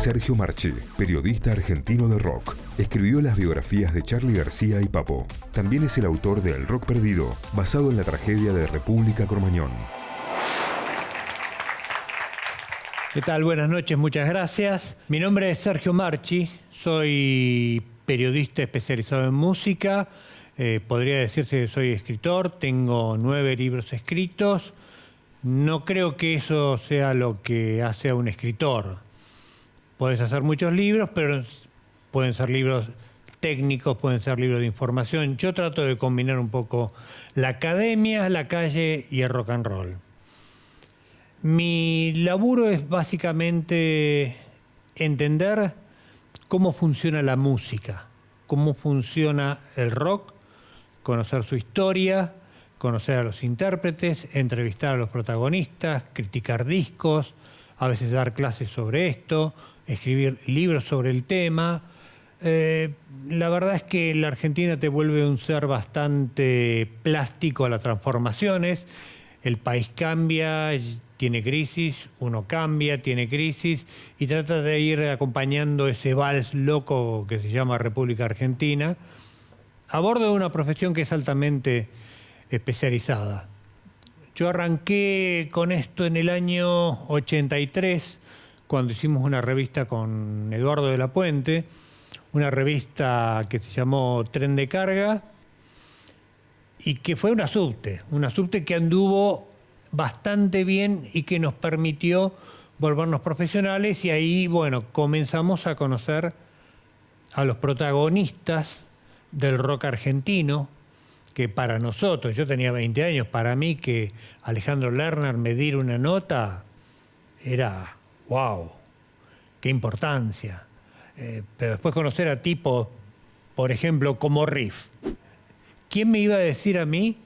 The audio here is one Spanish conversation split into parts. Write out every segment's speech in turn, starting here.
Sergio Marchi, periodista argentino de rock, escribió las biografías de Charly García y Papo. También es el autor de El Rock Perdido, basado en la tragedia de República Cromañón. ¿Qué tal? Buenas noches, muchas gracias. Mi nombre es Sergio Marchi, soy periodista especializado en música. Podría decirse que soy escritor, tengo 9 libros escritos. No creo que eso sea lo que hace a un escritor. Puedes hacer muchos libros, pero pueden ser libros técnicos, pueden ser libros de información. Yo trato de combinar un poco la academia, la calle y el rock and roll. Mi laburo es básicamente entender cómo funciona la música, cómo funciona el rock, conocer su historia, conocer a los intérpretes, entrevistar a los protagonistas, criticar discos, a veces dar clases sobre esto, escribir libros sobre el tema. La verdad es que la Argentina te vuelve un ser bastante plástico a las transformaciones. El país cambia, tiene crisis, uno cambia, tiene crisis, y trata de ir acompañando ese vals loco que se llama República Argentina, a bordo de una profesión que es altamente especializada. Yo arranqué con esto en el año 83, cuando hicimos una revista con Eduardo de la Puente, una revista que se llamó Tren de Carga, y que fue una subte que anduvo bastante bien y que nos permitió volvernos profesionales, y ahí, bueno, comenzamos a conocer a los protagonistas del rock argentino, que para nosotros, yo tenía 20 años, para mí que Alejandro Lerner me diera una nota era wow, qué importancia. Pero después conocer a tipos, por ejemplo, como Riff. ¿Quién me iba a decir a mí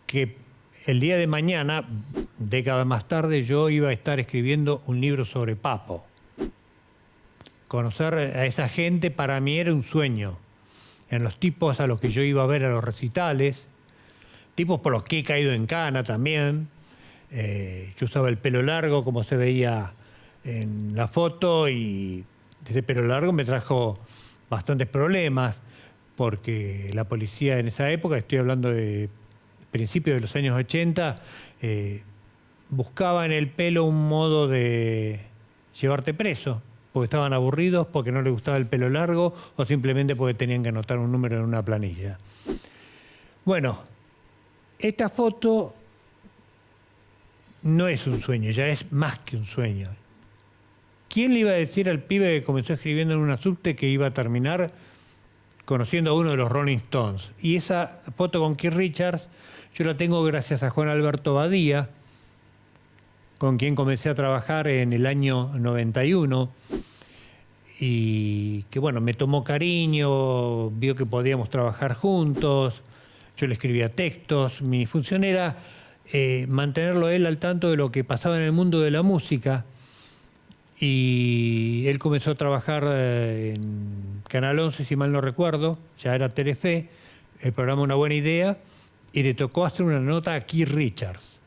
que el día de mañana, décadas más tarde, yo iba a estar escribiendo un libro sobre Papo? Conocer a esa gente para mí era un sueño. En los tipos a los que yo iba a ver a los recitales, tipos por los que he caído en cana también. Yo usaba el pelo largo, como se veía en la foto, y ese pelo largo me trajo bastantes problemas, porque la policía en esa época, estoy hablando de principios de los años 80, buscaba en el pelo un modo de llevarte preso, porque estaban aburridos, porque no les gustaba el pelo largo, o simplemente porque tenían que anotar un número en una planilla. Bueno, esta foto no es un sueño, ya es más que un sueño. ¿Quién le iba a decir al pibe que comenzó escribiendo en una subte que iba a terminar conociendo a uno de los Rolling Stones? Y esa foto con Keith Richards yo la tengo gracias a Juan Alberto Badía, con quien comencé a trabajar en el año 91, y que, bueno, me tomó cariño, vio que podíamos trabajar juntos, yo le escribía textos. Mi función era mantenerlo a él al tanto de lo que pasaba en el mundo de la música, y él comenzó a trabajar en Canal 11, si mal no recuerdo, ya era Telefe, el programa Una Buena Idea, y le tocó hacer una nota a Keith Richards.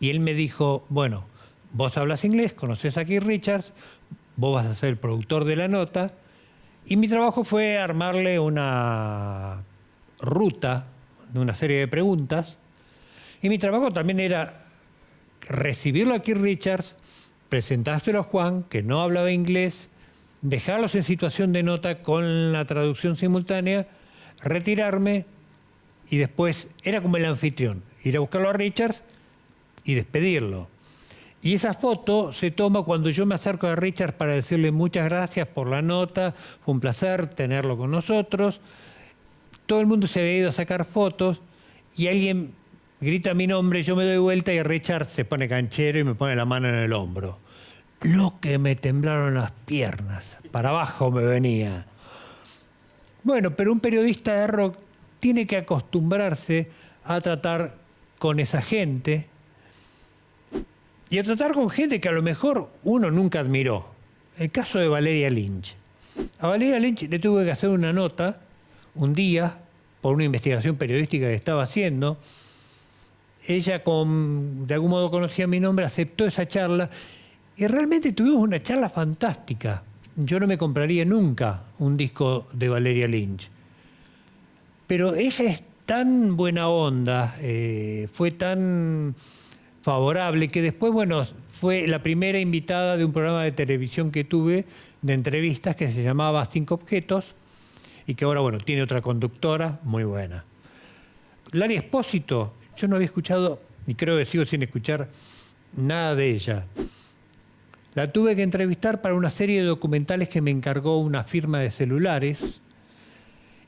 Y él me dijo, bueno, vos hablas inglés, conocés a Keith Richards, vos vas a ser el productor de la nota. Y mi trabajo fue armarle una ruta de una serie de preguntas. Y mi trabajo también era recibirlo a Keith Richards, presentárselo a Juan, que no hablaba inglés, dejarlos en situación de nota con la traducción simultánea, retirarme, y después era como el anfitrión, ir a buscarlo a Richards y despedirlo. Y esa foto se toma cuando yo me acerco a Richards para decirle muchas gracias por la nota, fue un placer tenerlo con nosotros. Todo el mundo se había ido a sacar fotos y alguien grita mi nombre, yo me doy vuelta y Richards se pone canchero y me pone la mano en el hombro. Lo que me temblaron las piernas, para abajo me venía. Bueno, pero un periodista de rock tiene que acostumbrarse a tratar con esa gente y a tratar con gente que a lo mejor uno nunca admiró. El caso de Valeria Lynch. A Valeria Lynch le tuve que hacer una nota un día por una investigación periodística que estaba haciendo. Ella, de algún modo conocía mi nombre, aceptó esa charla Y realmente tuvimos una charla fantástica. Yo no me compraría nunca un disco de Valeria Lynch. Pero ella es tan buena onda, fue tan favorable, que después, bueno, fue la primera invitada de un programa de televisión que tuve, de entrevistas, que se llamaba Cinco Objetos, y que ahora, bueno, tiene otra conductora muy buena. Lali Espósito, yo no había escuchado, y creo que sigo sin escuchar nada de ella. La tuve que entrevistar para una serie de documentales que me encargó una firma de celulares,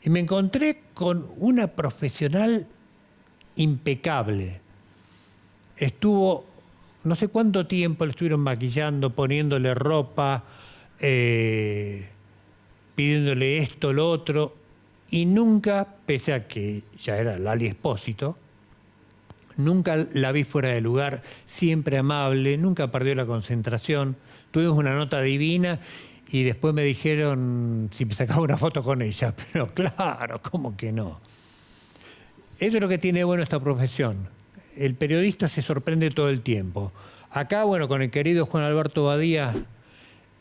y me encontré con una profesional impecable. Estuvo, no sé cuánto tiempo le estuvieron maquillando, poniéndole ropa, pidiéndole esto, lo otro, y nunca, pese a que ya era Lali Espósito, nunca la vi fuera de lugar, siempre amable, nunca perdió la concentración. Tuvimos una nota divina y después me dijeron si me sacaba una foto con ella, pero claro, ¿cómo que no? Eso es lo que tiene bueno esta profesión. El periodista se sorprende todo el tiempo. Acá, bueno, con el querido Juan Alberto Badía,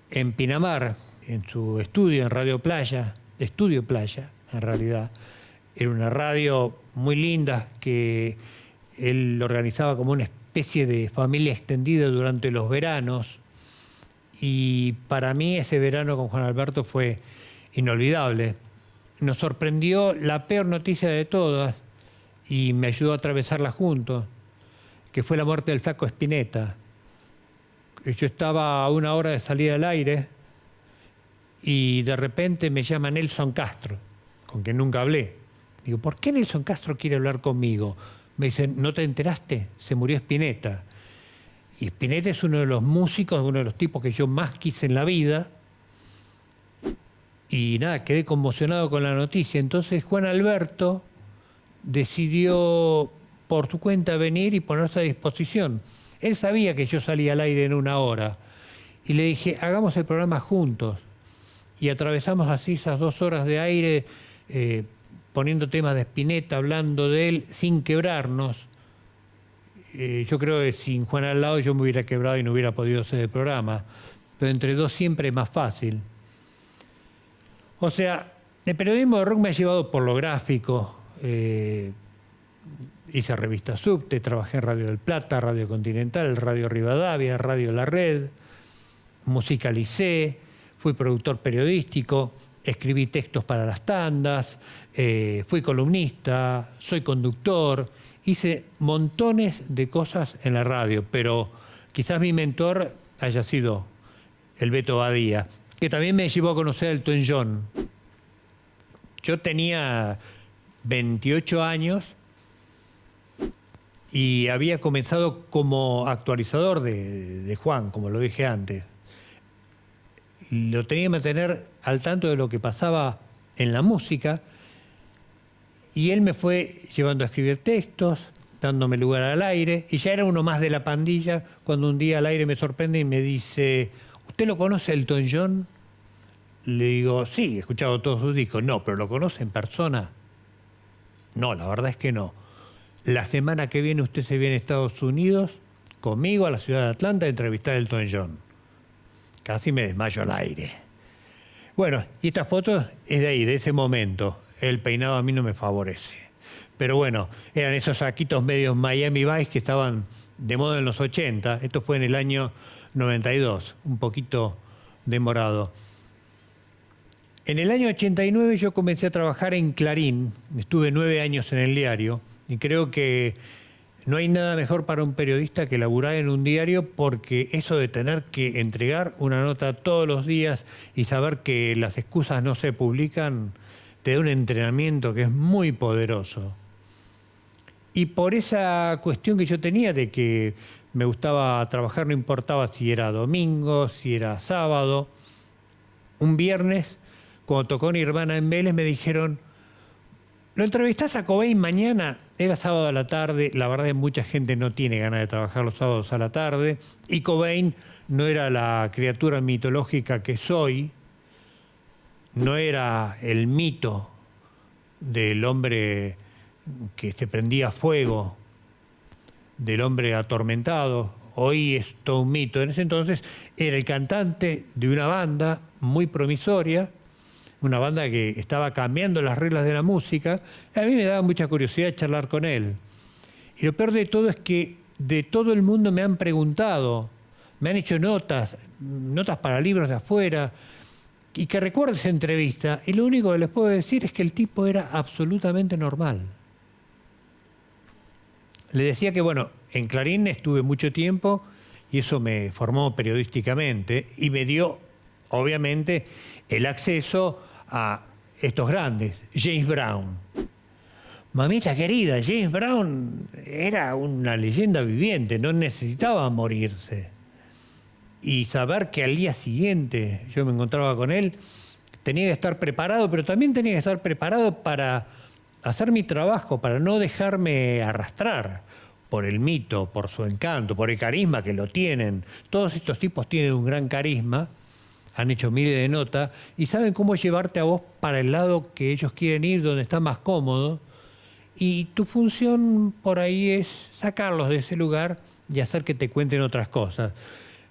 en Pinamar, en su estudio en Radio Playa, Estudio Playa, en realidad, era una radio muy linda que él organizaba como una especie de familia extendida durante los veranos. Y para mí ese verano con Juan Alberto fue inolvidable. Nos sorprendió la peor noticia de todas y me ayudó a atravesarla juntos, que fue la muerte del Flaco Spinetta. Yo estaba a una hora de salir al aire y de repente me llama Nelson Castro, con quien nunca hablé. Digo, ¿por qué Nelson Castro quiere hablar conmigo? Me dice, ¿no te enteraste? Se murió Spinetta. Y Spinetta es uno de los músicos, uno de los tipos que yo más quise en la vida. Y nada, quedé conmocionado con la noticia. Entonces Juan Alberto decidió por su cuenta venir y ponerse a disposición. Él sabía que yo salía al aire en una hora. Y le dije, hagamos el programa juntos. Y atravesamos así esas 2 horas de aire, poniendo temas de Spinetta, hablando de él, sin quebrarnos. Yo creo que sin Juan al lado yo me hubiera quebrado y no hubiera podido hacer el programa. Pero entre dos siempre es más fácil. O sea, el periodismo de rock me ha llevado por lo gráfico. Hice revista Subte, trabajé en Radio del Plata, Radio Continental, Radio Rivadavia, Radio La Red, musicalicé, fui productor periodístico, escribí textos para las tandas, fui columnista, soy conductor, hice montones de cosas en la radio, pero quizás mi mentor haya sido el Beto Badía, que también me llevó a conocer a Elton John. Yo tenía 28 años y había comenzado como actualizador de Juan, como lo dije antes. Lo tenía que mantener al tanto de lo que pasaba en la música y él me fue llevando a escribir textos, dándome lugar al aire, y ya era uno más de la pandilla cuando un día al aire me sorprende y me dice, ¿usted lo conoce, Elton John? Le digo, sí, he escuchado todos sus discos. No, pero ¿lo conoce en persona? No, la verdad es que no. La semana que viene usted se viene a Estados Unidos conmigo a la ciudad de Atlanta a entrevistar a Elton John. Casi me desmayo al aire. Bueno, y esta foto es de ahí, de ese momento. El peinado a mí no me favorece. Pero bueno, eran esos saquitos medios Miami Vice que estaban de moda en los 80. Esto fue en el año 92, un poquito demorado. En el año 89 yo comencé a trabajar en Clarín. Estuve 9 años en el diario y creo que no hay nada mejor para un periodista que laburar en un diario, porque eso de tener que entregar una nota todos los días y saber que las excusas no se publican, te da un entrenamiento que es muy poderoso. Y por esa cuestión que yo tenía de que me gustaba trabajar, no importaba si era domingo, si era sábado, un viernes, cuando tocó Nirvana en Vélez, me dijeron, ¿lo entrevistás a Cobain mañana? Era sábado a la tarde. La verdad es que mucha gente no tiene ganas de trabajar los sábados a la tarde. Y Cobain no era la criatura mitológica que soy. No era el mito del hombre que se prendía fuego, del hombre atormentado, hoy es todo un mito. En ese entonces era el cantante de una banda muy promisoria, una banda que estaba cambiando las reglas de la música. A mí me daba mucha curiosidad charlar con él. Y lo peor de todo es que de todo el mundo me han preguntado, me han hecho notas para libros de afuera, y que recuerdo esa entrevista, y lo único que les puedo decir es que el tipo era absolutamente normal. Le decía que, bueno, en Clarín estuve mucho tiempo y eso me formó periodísticamente y me dio, obviamente, el acceso a estos grandes. James Brown. Mamita querida, James Brown era una leyenda viviente, no necesitaba morirse. Y saber que al día siguiente yo me encontraba con él, tenía que estar preparado, pero también tenía que estar preparado para hacer mi trabajo, para no dejarme arrastrar por el mito, por su encanto, por el carisma que lo tienen. Todos estos tipos tienen un gran carisma, han hecho miles de notas y saben cómo llevarte a vos para el lado que ellos quieren ir, donde está más cómodo. Y tu función por ahí es sacarlos de ese lugar y hacer que te cuenten otras cosas.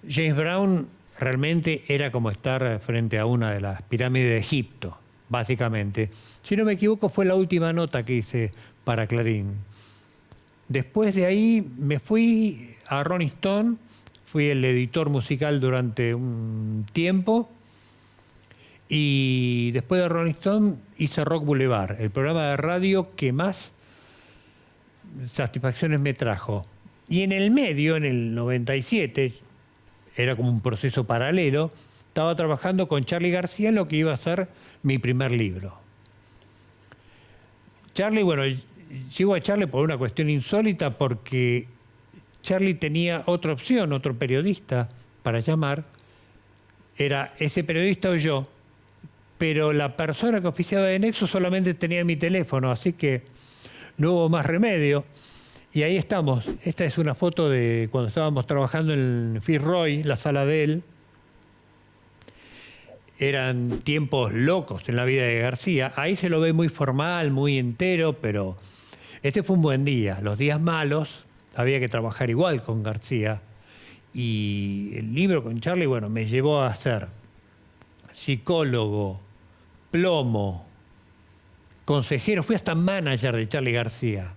James Brown realmente era como estar frente a una de las pirámides de Egipto, básicamente. Si no me equivoco, fue la última nota que hice para Clarín. Después de ahí me fui a Rolling Stone, fui el editor musical durante un tiempo y después de Rolling Stone hice Rock Boulevard, el programa de radio que más satisfacciones me trajo. Y en el medio, en el 97, era como un proceso paralelo, estaba trabajando con Charly García en lo que iba a ser mi primer libro. Charly, bueno, llego a Charly por una cuestión insólita porque Charly tenía otra opción, otro periodista para llamar. Era ese periodista o yo, pero la persona que oficiaba de Nexo solamente tenía mi teléfono, así que no hubo más remedio. Y ahí estamos. Esta es una foto de cuando estábamos trabajando en Fitzroy, la sala de él. Eran tiempos locos en la vida de García. Ahí se lo ve muy formal, muy entero, pero este fue un buen día. Los días malos había que trabajar igual con García. Y el libro con Charly, bueno, me llevó a ser psicólogo, plomo, consejero. Fui hasta manager de Charly García.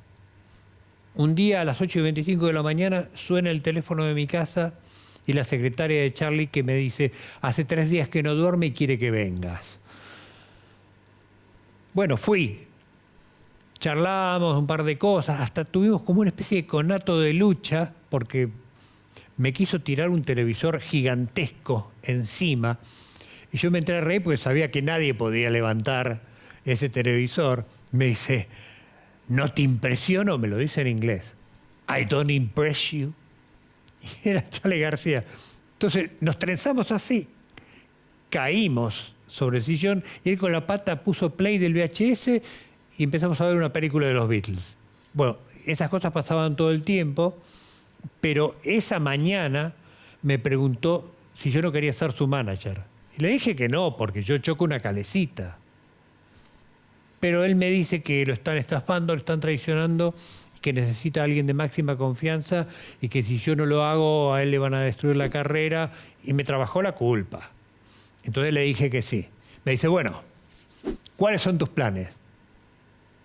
Un día a las 8:25 de la mañana suena el teléfono de mi casa y la secretaria de Charly que me dice, hace 3 días que no duerme y quiere que vengas. Bueno, fui. Charlamos un par de cosas, hasta tuvimos como una especie de conato de lucha porque me quiso tirar un televisor gigantesco encima y yo me entré a reír porque sabía que nadie podía levantar ese televisor. Me dice, ¿no te impresiono? Me lo dice en inglés. I don't impress you. Y era Charly García. Entonces nos trenzamos así. Caímos sobre el sillón y él con la pata puso play del VHS y empezamos a ver una película de los Beatles. Bueno, esas cosas pasaban todo el tiempo, pero esa mañana me preguntó si yo no quería ser su manager. Y le dije que no, porque yo choco una calecita. Pero él me dice que lo están estafando, lo están traicionando, y que necesita a alguien de máxima confianza y que si yo no lo hago, a él le van a destruir la carrera, y me trabajó la culpa. Entonces le dije que sí. Me dice, bueno, ¿cuáles son tus planes?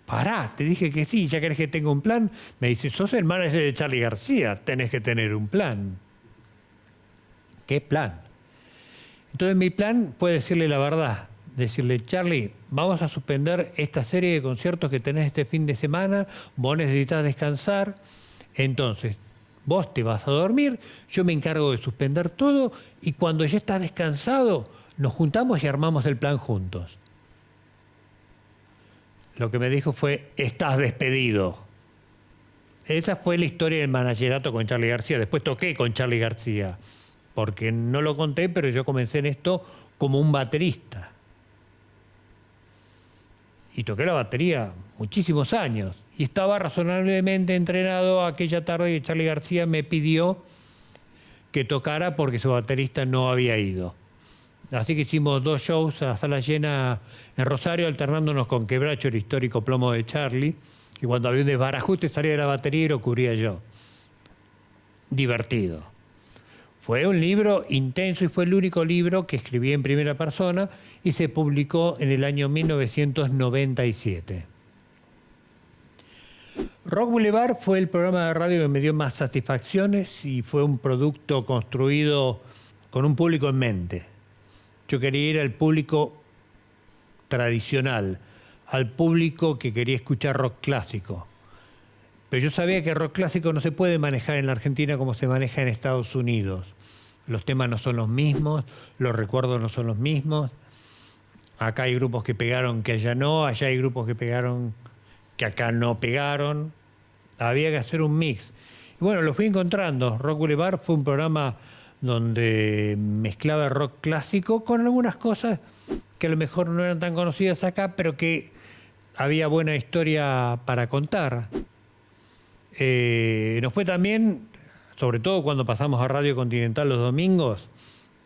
Pará, te dije que sí, ¿ya querés que tenga un plan? Me dice, sos el manager de Charly García, tenés que tener un plan. ¿Qué plan? Entonces mi plan fue decirle la verdad. Decirle, Charly, vamos a suspender esta serie de conciertos que tenés este fin de semana, vos necesitas descansar, entonces vos te vas a dormir, yo me encargo de suspender todo y cuando ya estás descansado nos juntamos y armamos el plan juntos. Lo que me dijo fue, estás despedido. Esa fue la historia del managerato con Charly García. Después toqué con Charly García, porque no lo conté, pero yo comencé en esto como un baterista. Y toqué la batería muchísimos años. Y estaba razonablemente entrenado aquella tarde que Charly García me pidió que tocara porque su baterista no había ido. Así que hicimos 2 shows a sala llena en Rosario, alternándonos con Quebracho, el histórico plomo de Charly. Y cuando había un desbarajuste salía de la batería y lo cubría yo. divertido. Fue un libro intenso y fue el único libro que escribí en primera persona y se publicó en el año 1997. Rock Boulevard fue el programa de radio que me dio más satisfacciones y fue un producto construido con un público en mente. Yo quería ir al público tradicional, al público que quería escuchar rock clásico. Pero yo sabía que el rock clásico no se puede manejar en la Argentina como se maneja en Estados Unidos. Los temas no son los mismos, los recuerdos no son los mismos. Acá hay grupos que pegaron que allá no, allá hay grupos que pegaron que acá no pegaron. Había que hacer un mix. Y bueno, lo fui encontrando. Rock Boulevard fue un programa donde mezclaba rock clásico con algunas cosas que a lo mejor no eran tan conocidas acá, pero que había buena historia para contar. Nos fue también, sobre todo cuando pasamos a Radio Continental los domingos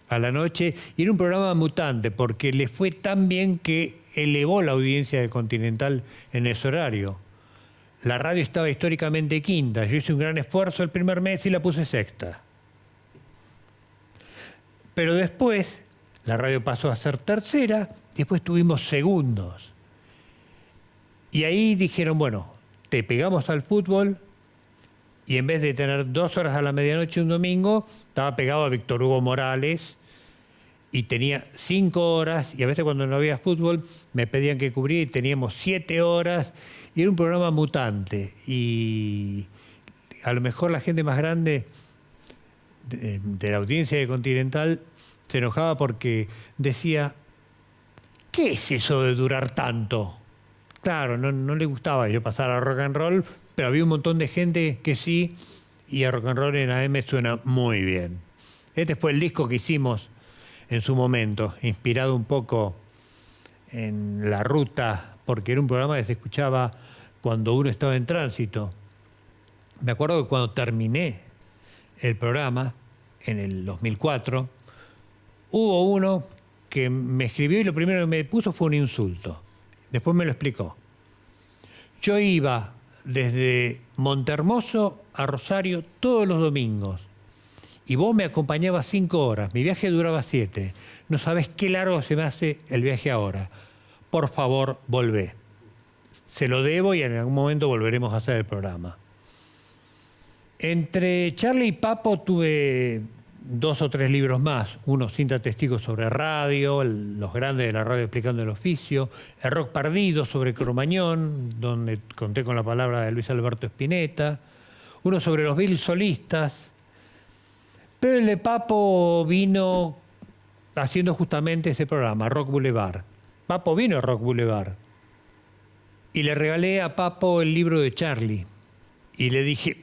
a la noche, y era un programa mutante porque le fue tan bien que elevó la audiencia de Continental en ese horario. La radio estaba históricamente quinta, yo hice un gran esfuerzo el primer mes y la puse sexta. Pero después la radio pasó a ser tercera, después tuvimos segundos. Y ahí dijeron, bueno, te pegamos al fútbol, y en vez de tener 2 horas a la medianoche un domingo, estaba pegado a Víctor Hugo Morales y tenía 5 horas, y a veces cuando no había fútbol me pedían que cubría y teníamos 7 horas, y era un programa mutante. Y a lo mejor la gente más grande de la audiencia de Continental se enojaba porque decía, ¿qué es eso de durar tanto? Claro, no le gustaba yo pasar a rock and roll, pero había un montón de gente que sí, y a rock and roll en AM suena muy bien. Este fue el disco que hicimos en su momento, inspirado un poco en La Ruta, porque era un programa que se escuchaba cuando uno estaba en tránsito. Me acuerdo que cuando terminé el programa, en el 2004, hubo uno que me escribió y lo primero que me puso fue un insulto. Después me lo explicó. Yo iba desde Montehermoso a Rosario todos los domingos y vos me acompañabas 5 horas. Mi viaje duraba 7. No sabés qué largo se me hace el viaje ahora. Por favor, volvé. Se lo debo y en algún momento volveremos a hacer el programa. Entre Charlie y Papo tuve 2 o 3 libros más. Uno, Cinta Testigo sobre radio, Los grandes de la radio explicando el oficio, El rock perdido sobre Cromañón, donde conté con la palabra de Luis Alberto Spinetta, uno sobre los Beatles solistas. Pero el de Papo vino haciendo justamente ese programa, Rock Boulevard. Papo vino a Rock Boulevard. Y le regalé a Papo el libro de Charlie. Y le dije,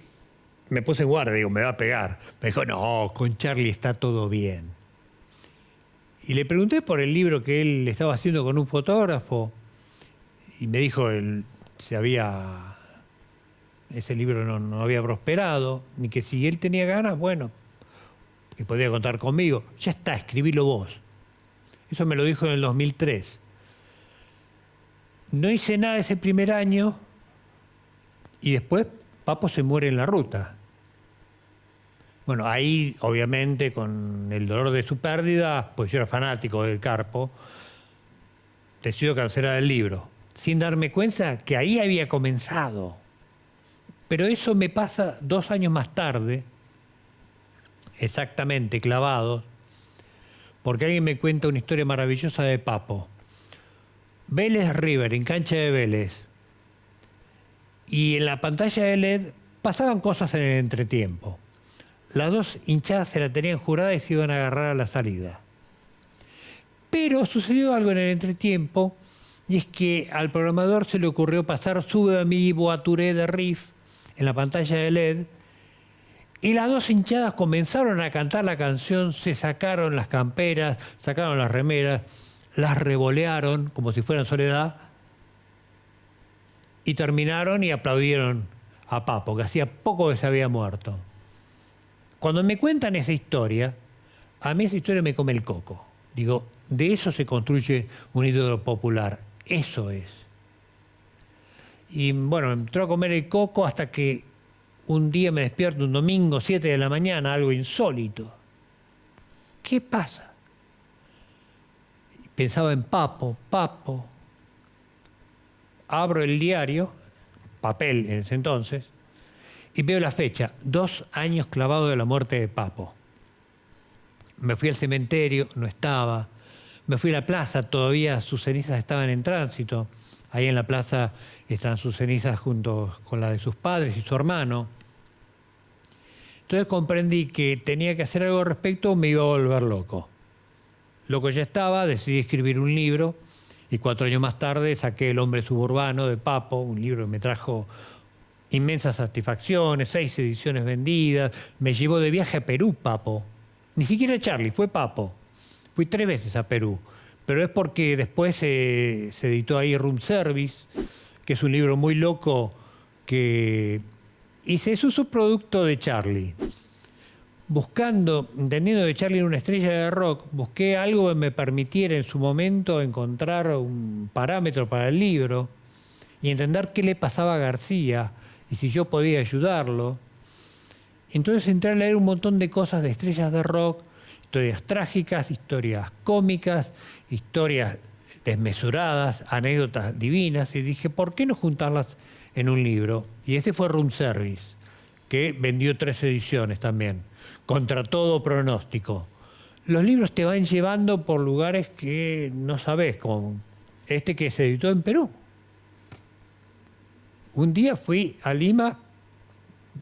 me puse en guardia, digo, me va a pegar. Me dijo, no, con Charlie está todo bien. Y le pregunté por el libro que él estaba haciendo con un fotógrafo. Y me dijo, ese libro no había prosperado. Ni que si él tenía ganas, bueno, que podía contar conmigo. Ya está, escribilo vos. Eso me lo dijo en el 2003. No hice nada ese primer año y después Papo se muere en la ruta. Bueno, ahí obviamente con el dolor de su pérdida, pues yo era fanático del Carpo, decido cancelar el libro, sin darme cuenta que ahí había comenzado. Pero eso me pasa 2 años más tarde, exactamente clavados, porque alguien me cuenta una historia maravillosa de Papo. Vélez River, en cancha de Vélez. Y en la pantalla de LED pasaban cosas en el entretiempo. Las 2 hinchadas se la tenían jurada y se iban a agarrar a la salida. Pero sucedió algo en el entretiempo, y es que al programador se le ocurrió pasar Sube a mi Boaturé de Riff en la pantalla de LED, y las 2 hinchadas comenzaron a cantar la canción, se sacaron las camperas, sacaron las remeras, las revolearon como si fueran Soledad y terminaron y aplaudieron a Papo, que hacía poco que se había muerto. Cuando me cuentan esa historia, a mí esa historia me come el coco. Digo, de eso se construye un ídolo popular. Eso es. Y bueno, me entró a comer el coco hasta que Un día me despierto un domingo, 7 de la mañana, algo insólito. ¿Qué pasa? Pensaba en Papo. Abro el diario, papel en ese entonces, y veo la fecha, 2 años clavado de la muerte de Papo. Me fui al cementerio, no estaba. Me fui a la plaza, todavía sus cenizas estaban en tránsito. Ahí en la plaza están sus cenizas junto con las de sus padres y su hermano. Entonces comprendí que tenía que hacer algo al respecto o me iba a volver loco. Loco ya estaba, decidí escribir un libro y 4 años más tarde saqué El hombre suburbano de Papo, un libro que me trajo inmensas satisfacciones, 6 ediciones vendidas. Me llevó de viaje a Perú, Papo. Ni siquiera Charlie, fue Papo. Fui 3 veces a Perú, pero es porque después se editó ahí Room Service, que es un libro muy loco que hice. Es un subproducto de Charlie. Entendiendo que Charlie era una estrella de rock, busqué algo que me permitiera en su momento encontrar un parámetro para el libro y entender qué le pasaba a García y si yo podía ayudarlo. Entonces entré a leer un montón de cosas de estrellas de rock, historias trágicas, historias cómicas, historias desmesuradas, anécdotas divinas, y dije, ¿por qué no juntarlas en un libro? Y ese fue Room Service, que vendió 3 ediciones también, contra todo pronóstico. Los libros te van llevando por lugares que no sabés, como este que se editó en Perú. Un día fui a Lima,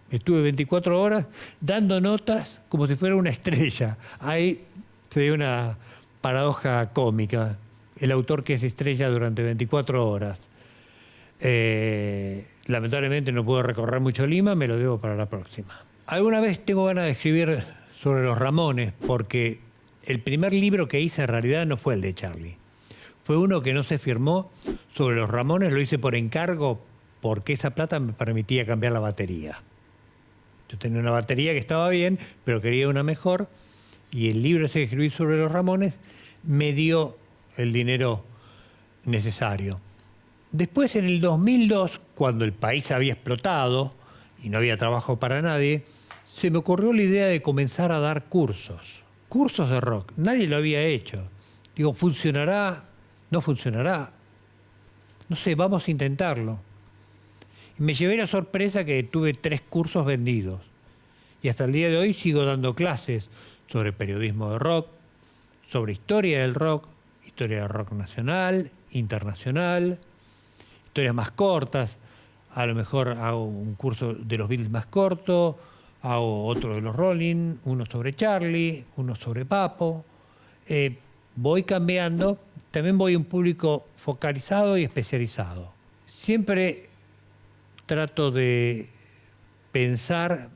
estuve 24 horas dando notas como si fuera una estrella. Ahí se dio una paradoja cómica. El autor que es estrella durante 24 horas. Lamentablemente no puedo recorrer mucho Lima, me lo debo para la próxima. Alguna vez tengo ganas de escribir sobre los Ramones, porque el primer libro que hice en realidad no fue el de Charlie. Fue uno que no se firmó sobre los Ramones, lo hice por encargo porque esa plata me permitía cambiar la batería. Yo tenía una batería que estaba bien, pero quería una mejor, y el libro ese que escribí sobre los Ramones me dio el dinero necesario. Después, en el 2002, cuando el país había explotado y no había trabajo para nadie, se me ocurrió la idea de comenzar a dar cursos de rock. Nadie lo había hecho. Digo, ¿funcionará? ¿No funcionará? No sé, vamos a intentarlo. Y me llevé la sorpresa que tuve 3 cursos vendidos. Y hasta el día de hoy sigo dando clases sobre periodismo de rock, sobre historia del rock nacional, internacional, historias más cortas. A lo mejor hago un curso de los Beatles más corto, hago otro de los Rolling, uno sobre Charlie, uno sobre Papo. Voy cambiando, también voy a un público focalizado y especializado. Siempre trato de pensar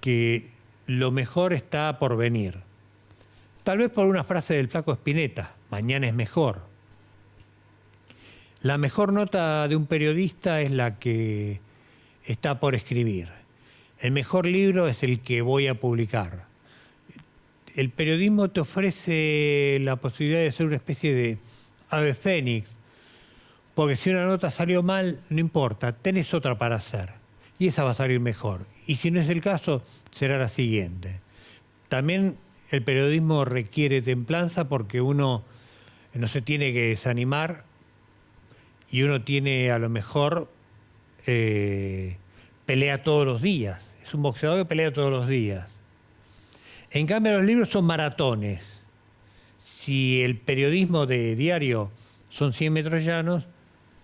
que lo mejor está por venir. Tal vez por una frase del Flaco Spinetta, mañana es mejor. La mejor nota de un periodista es la que está por escribir. El mejor libro es el que voy a publicar. El periodismo te ofrece la posibilidad de ser una especie de ave fénix, porque si una nota salió mal, no importa, tenés otra para hacer, y esa va a salir mejor. Y si no es el caso, será la siguiente. También el periodismo requiere templanza porque uno no se tiene que desanimar y uno tiene a lo mejor pelea todos los días. Es un boxeador que pelea todos los días. En cambio, los libros son maratones. Si el periodismo de diario son 100 metros llanos,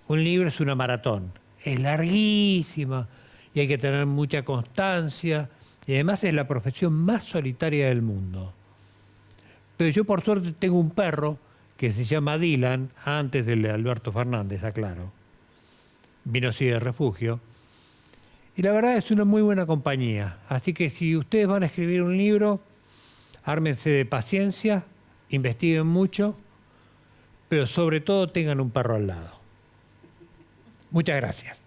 un libro es una maratón. Es larguísima y hay que tener mucha constancia. Y además es la profesión más solitaria del mundo. Pero yo por suerte tengo un perro que se llama Dylan, antes del de Alberto Fernández, aclaro. Vino así de refugio. Y la verdad es una muy buena compañía. Así que si ustedes van a escribir un libro, ármense de paciencia, investiguen mucho, pero sobre todo tengan un perro al lado. Muchas gracias.